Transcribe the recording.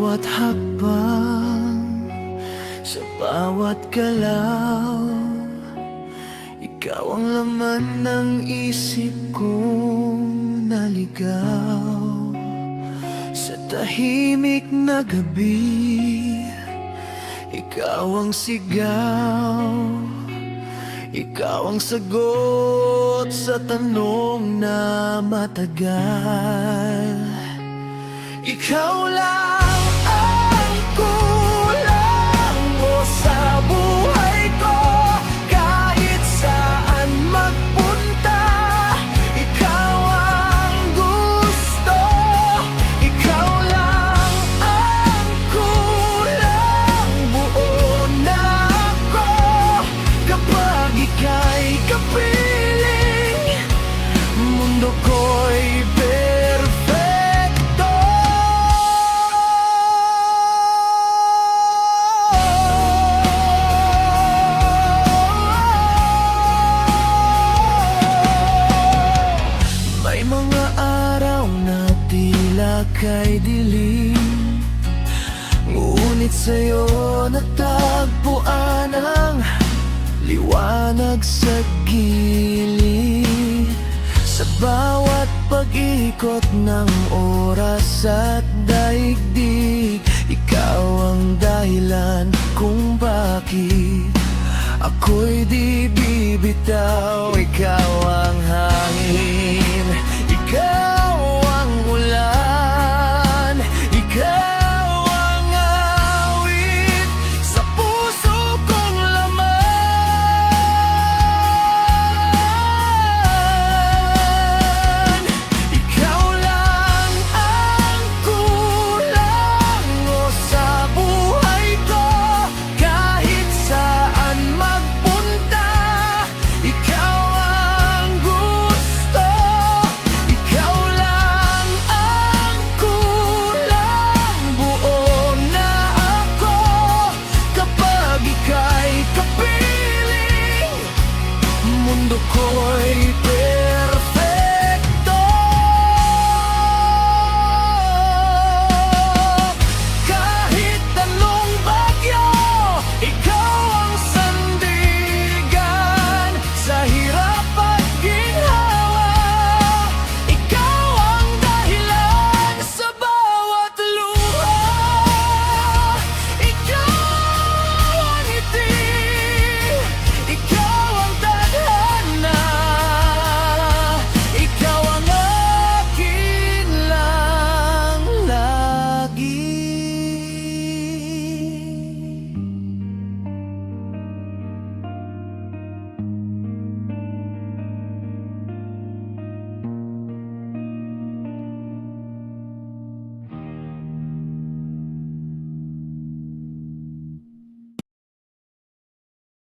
bawat hakbang, sa bawat galaw, ikaw ang laman ng isip kong naligaw. Sa tahimik na gabi, ikaw ang sigaw, ikaw ang sagot sa tanong na matagal. Ikaw lang ang kulang mo sa buhay ko. Kahit saan magpunta, ikaw ang gusto. Ikaw lang ang kulang, buo na ako kapag ika'y kapiling. Mundo ko'y kay dilim, ngunit sa'yo natagpuan ang liwanag sa gilid. Sa bawat pag-ikot ng oras at daigdig,